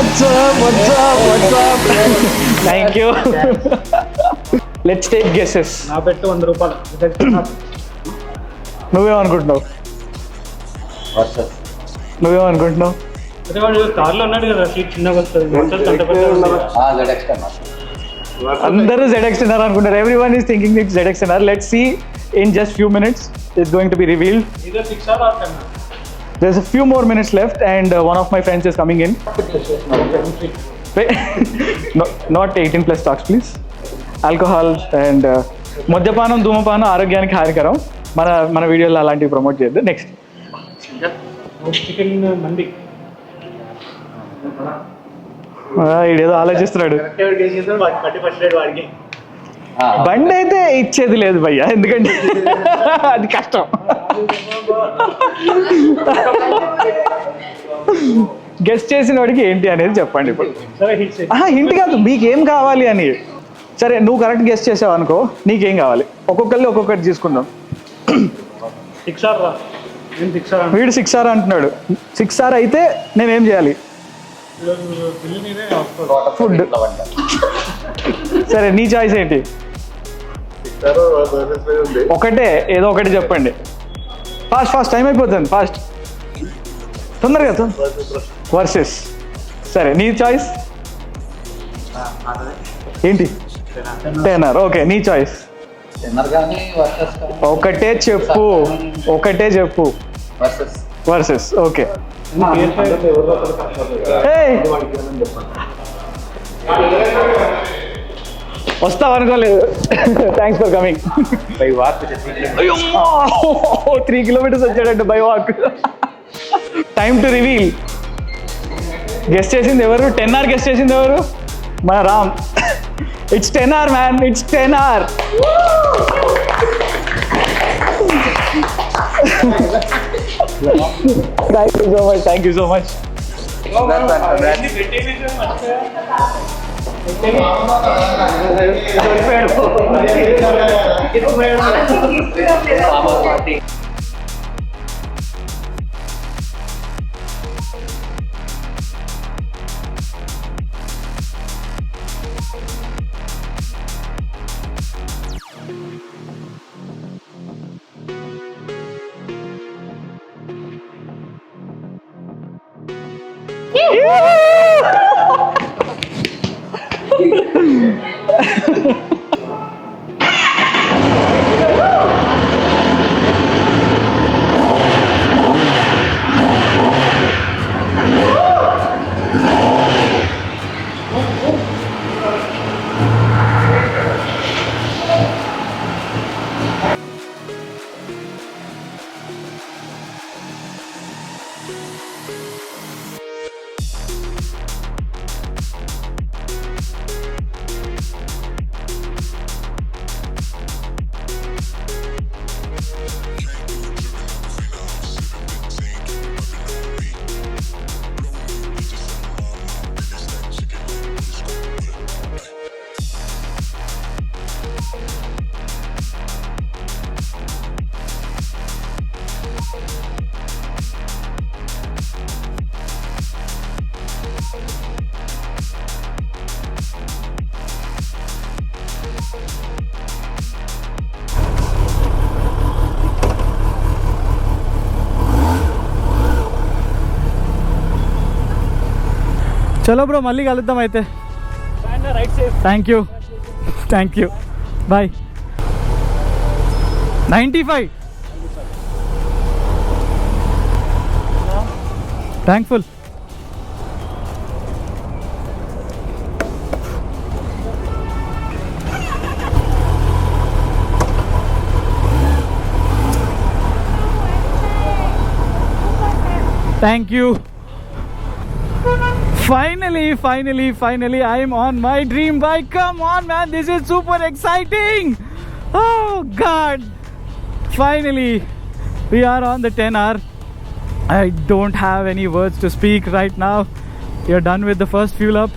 What's up? Thank you. Let's take guesses. నా పెట్టు 100 రూపాయలు. నువ్వేమనుకుంటున్నావు? నువ్వేమనుకుంటున్నావు? అదే వాడు కార్లో ఉన్నాడు కదా, సీట్ చిన్నగా వస్తుంది. అందరూ ZX10R అనుకుంటారు. Everyone is thinking it's ZX10R. Let's see in just few minutes. It's going to be revealed. either 6 or 10. There's a few more minutes left and one of my friends is coming in. Not 18 plus talks please. Alcohol and మద్యపానం ధూమపానం ఆరోగ్యానికి హానికరం. మన వీడియోలో అలాంటివి promote చేయొద్దు. Next chicken మండి. ఇదేదో ఆలోచిస్తున్నాడు. బండి అయితే ఇచ్చేది లేదు భయ్య, ఎందుకంటే అది కష్టం. గెస్ట్ చేసిన వాడికి ఏంటి అనేది చెప్పండి ఇప్పుడు. హింట్ కాదు, మీకేం కావాలి అని. సరే నువ్వు కరెక్ట్ గెస్ట్ చేసావు అనుకో, నీకేం కావాలి? ఒక్కొక్కరిని ఒక్కొక్కటి తీసుకుందాం. వీడు 6R అంటున్నాడు. 6R అయితే నేనేం చేయాలి? ఫుడ్. సరే నీ చాయిస్ ఏంటి? ఒకటే, ఏదో ఒకటి చెప్పండి. ఫాస్ట్ టైం అయిపోతుంది, ఫాస్ట్ తొందరగా. వర్సెస్. సరే నీ చాయిస్ ఏంటి? 10R. ఓకే, నీ చాయిస్ ఒకటే చెప్పు. వర్సెస్. ఓకే, వస్తావు అనుకోలేదు. Thanks for coming. 3 kilometers వచ్చాడంట by walk. Time to reveal. Guessed చేసింది ఎవరు? 10R గెస్ట్ చేసింది ఎవరు? మన Ram. It's 10R man, it's 10R. Thank you so much. చలో బ్రో, మళ్ళీ కలుద్దాం అయితే. Thank you bye. 95 thankful. Thank you. Finally, I am on my dream bike. Come on, man, this is super exciting. Oh God, finally we are on the 10R. I don't have any words to speak right now. We are done with the first fuel up.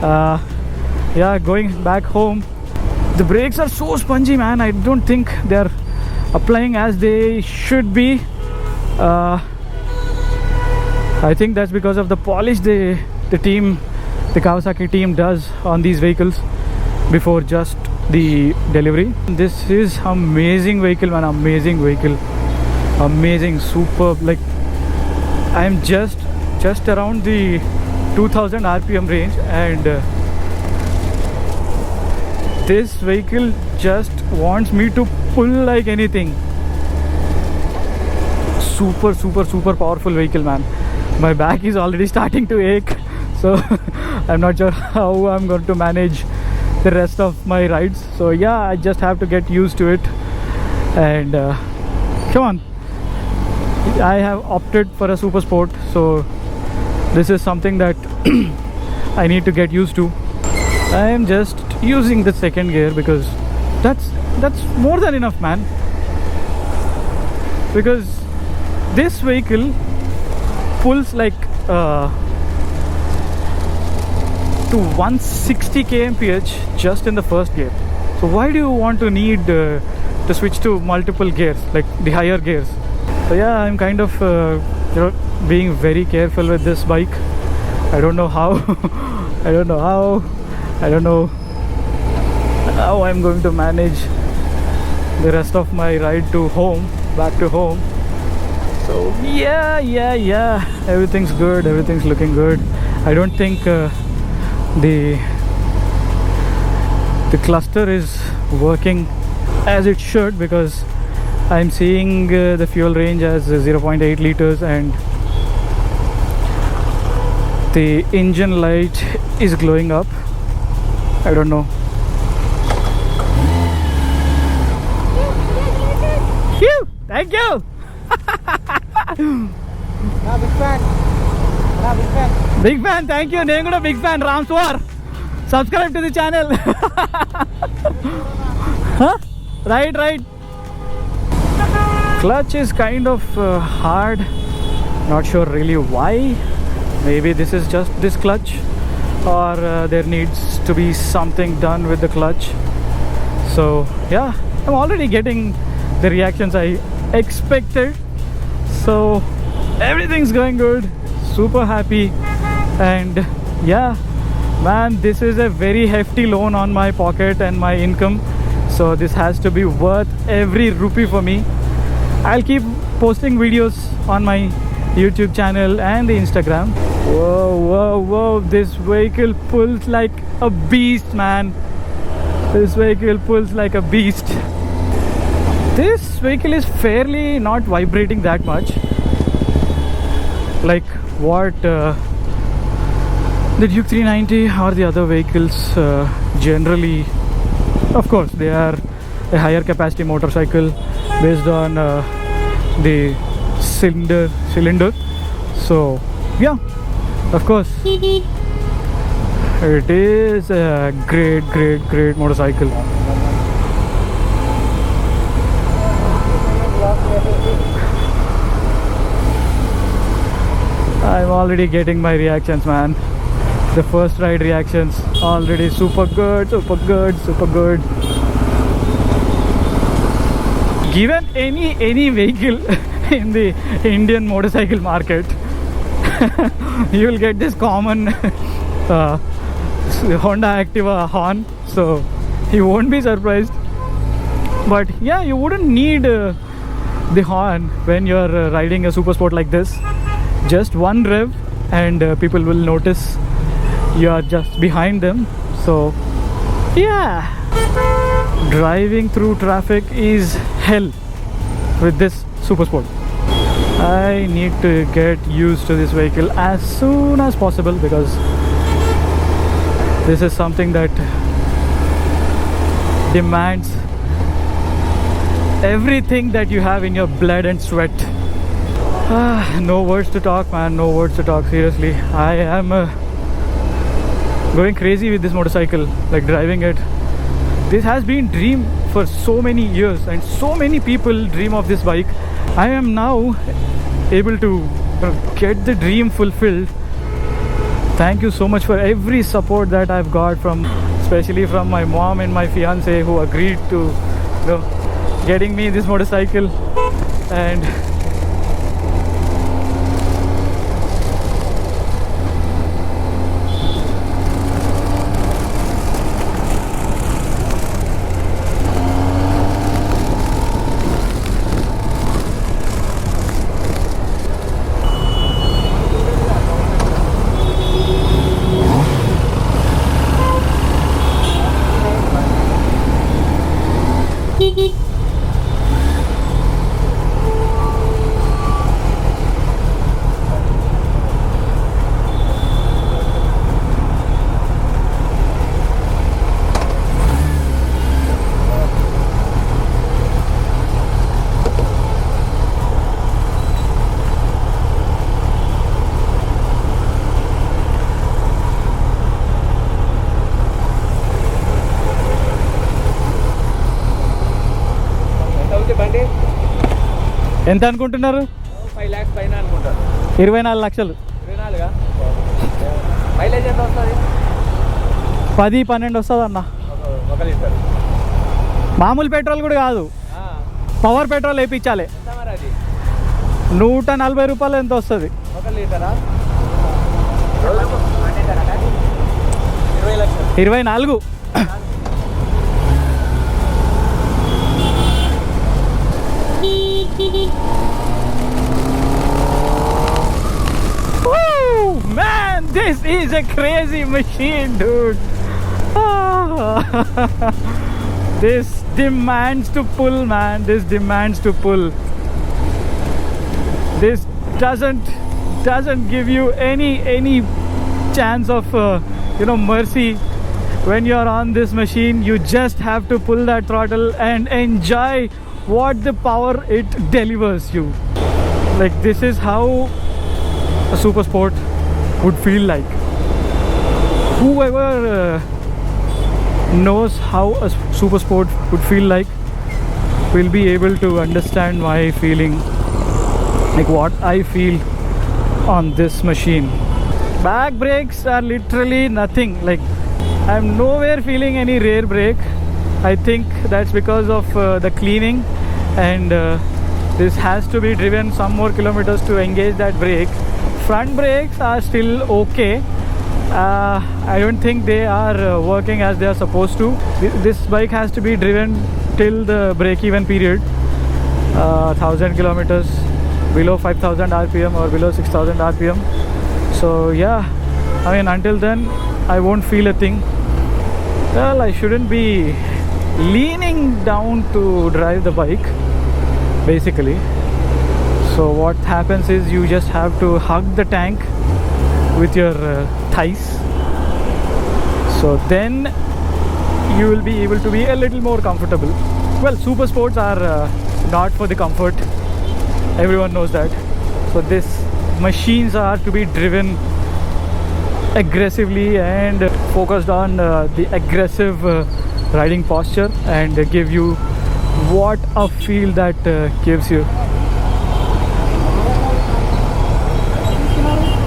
Yeah, going back home. The brakes are so spongy, man. I don't think they're applying as they should be. I think that's because of the polish the Kawasaki team does on these vehicles before just the delivery. This is amazing vehicle, man. Amazing vehicle, amazing, superb. Like, I'm just around the 2000 RPM range, and this vehicle just wants me to pull like anything. Super powerful vehicle, man. My back is already starting to ache, so I'm not sure how I'm going to manage the rest of my rides. So yeah, I just have to get used to it. And come on, I have opted for a super sport, so this is something that I need to get used to. I am just using the second gear because that's more than enough, man. Because this vehicle pulls like to 160 kmph just in the first gear. So why do you want to need to switch to multiple gears, like the higher gears? So yeah, I'm kind of being very careful with this bike. I don't know how I don't know how I'm going to manage the rest of my ride to home, back to home. So yeah, everything's good, everything's looking good. I don't think the cluster is working as it should, because I'm seeing the fuel range as 0.8 liters and the engine light is glowing up. I don't know. Phew! Thank you! Big fan, thank you. Name big fan, Ram Swar. Subscribe to the channel. Huh? Right. Clutch is kind of hard. Not sure really why. Maybe this is just this clutch, or there needs to be something done with the clutch. So yeah, I'm already getting the reactions I expected. So everything's going good, super happy. And yeah, man, this is a very hefty loan on my pocket and my income, so this has to be worth every rupee for me. I'll keep posting videos on my YouTube channel and the Instagram. Whoa, this vehicle pulls like a beast, man. This vehicle pulls like a beast. This vehicle is fairly not vibrating that much, like what the Duke 390 or the other vehicles generally. Of course, they are a higher capacity motorcycle based on the cylinder. So yeah, of course, it is a great motorcycle. I'm already getting my reactions, man. The first ride reactions already super good. Given any vehicle in the Indian motorcycle market, you will get this common Honda Activa horn, so you won't be surprised. But yeah, you wouldn't need the horn when you're riding a super sport like this. Just one rev and people will notice you are just behind them. So yeah, driving through traffic is hell with this super sport. I need to get used to this vehicle as soon as possible, because this is something that demands everything that you have in your blood and sweat. No words to talk, man. No words to talk. Seriously, I am going crazy with this motorcycle. Like driving it. This has been dream for so many years, and so many people dream of this bike. I am now able to get the dream fulfilled. Thank you so much for every support that I've got from, especially from my mom and my fiance, who agreed to, getting me this motorcycle. And ఎంత అనుకుంటున్నారు? 5 lakhs పైన అనుకుంటారు. 24 లక్షలు. 24గా mileage ఎంత వస్తుంది? 10-12 వస్తుంది అన్న. 1 litre మామూలు పెట్రోల్ కూడా కాదు, పవర్ పెట్రోల్ వేయించాలి. ఎంత మరి అది? 140 రూపాయలు ఎంత వస్తుంది? 1 లీటరా? 20 లక్షలు. 24. Woo! Man, this is a crazy machine, dude. This demands to pull, man. This demands to pull. This doesn't give you any chance of mercy. When you're on this machine, you just have to pull that throttle and enjoy what the power it delivers you. Like, this is how a super sport would feel like. Whoever knows how a super sport would feel like will be able to understand my feeling, like what I feel on this machine. Back brakes are literally nothing. Like, I'm nowhere feeling any rear brake. I think that's because of the cleaning, and this has to be driven some more kilometers to engage that brake. Front brakes are still okay. I don't think they are working as they are supposed to. This bike has to be driven till the break-even period, 1000 kilometers, below 5000 rpm or below 6000 rpm. So yeah, I mean, until then I won't feel a thing. Well, I shouldn't be leaning down to drive the bike, basically. So what happens is you just have to hug the tank with your thighs. So then you will be able to be a little more comfortable. Well, super sports are not for the comfort. Everyone knows that. So these machines are to be driven aggressively and focused on the aggressive riding posture, and give you what a feel that gives you.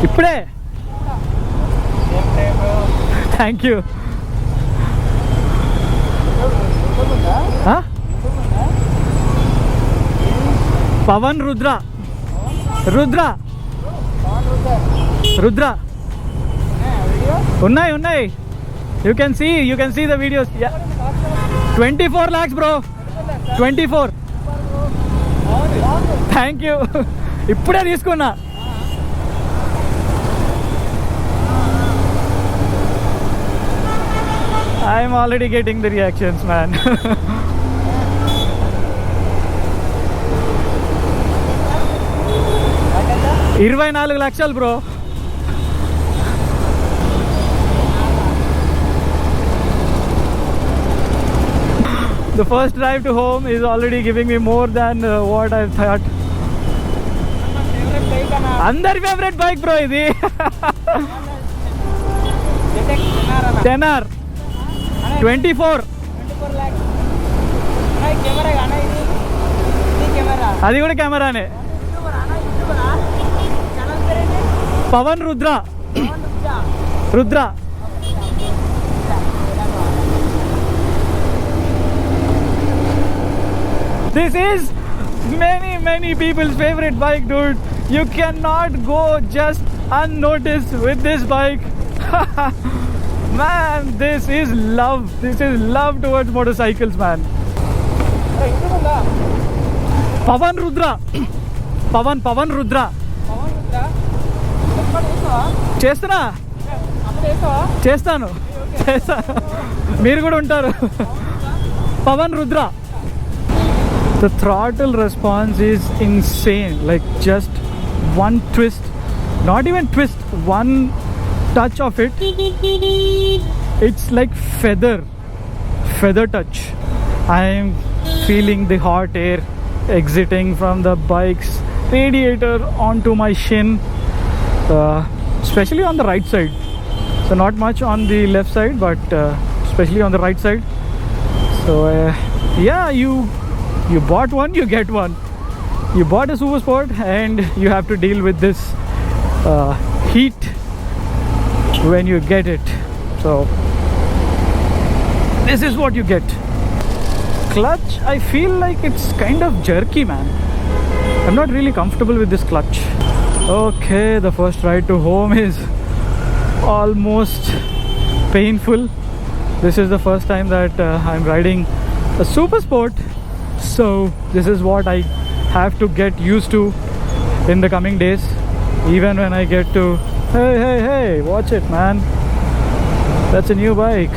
ఇప్పుడే. Thank you. Pavan Rudra. ఉన్నాయి. You can see the videos. Yeah. 24 lakhs, bro. 24. Thank you. ఇప్పుడే తీసుకున్నా. I'm already getting the reactions, man. 24 లక్షలు, bro. The first drive to home is already giving me more than what I thought. bike అన్న. అందరి favourite bike bro ఇది. ZX 10R అన్న. 10R 24. 24 lakhs. అన్న ఈ camera అన్న ఇది కెమెరా. అది కూడా కెమెరానే. ఛానల్ పేరేంటి? Pavan Rudra. Rudra. This is many people's favorite bike, dude. You cannot go just unnoticed with this bike. Man, this is love. This is love towards motorcycles, man. YouTube ఉందా? Pavan Rudra. Pavan Rudra. Pavan ఉందా? ఎక్కడ చేస్తావా? చేస్తున్నా. అప్పుడు చేస్తావా? చేస్తాను. మీరు కూడా ఉంటారు. Pawan Rudra. The throttle response is insane. Like just one twist, not even twist, one touch of it, it's like feather touch. I am feeling the hot air exiting from the bike's radiator onto my shin, especially on the right side. So not much on the left side, but especially on the right side. So yeah, you bought one, you get one. You bought a Super Sport and you have to deal with this heat when you get it. So this is what you get. Clutch, I feel like it's kind of jerky, man. I'm not really comfortable with this clutch. Okay, the first ride to home is almost painful. This is the first time that I'm riding a Super Sport, so this is what I have to get used to in the coming days. Even when I get to hey, watch it, man. That's a new bike.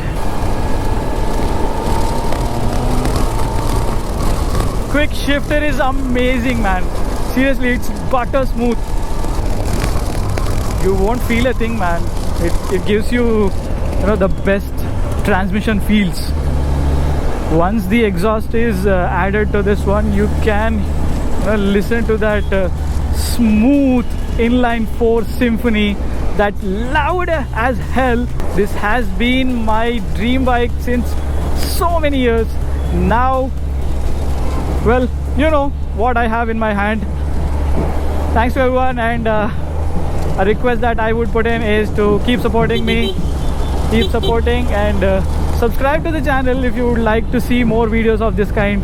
Quick shifter is amazing, man. Seriously, it's butter smooth. You won't feel a thing, man. It gives you the best transmission feels. Once the exhaust is added to this one, you can listen to that smooth inline 4 symphony, that loud as hell. This has been my dream bike since so many years. Now, well, you know what I have in my hand. Thanks to everyone, and a request that I would put in is to keep supporting me, keep supporting, and subscribe to the channel if you would like to see more videos of this kind.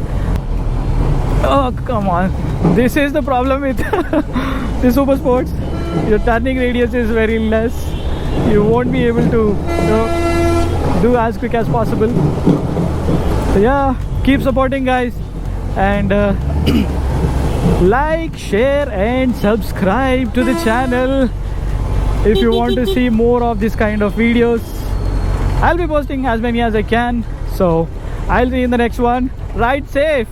Oh, come on. This is the problem with the Super Sports. Your turning radius is very less. You won't be able to do as quick as possible. So yeah, keep supporting, guys, and like, share and subscribe to the channel if you want to see more of this kind of videos. I'll be posting as many as I can, so I'll see you in the next one. Ride safe.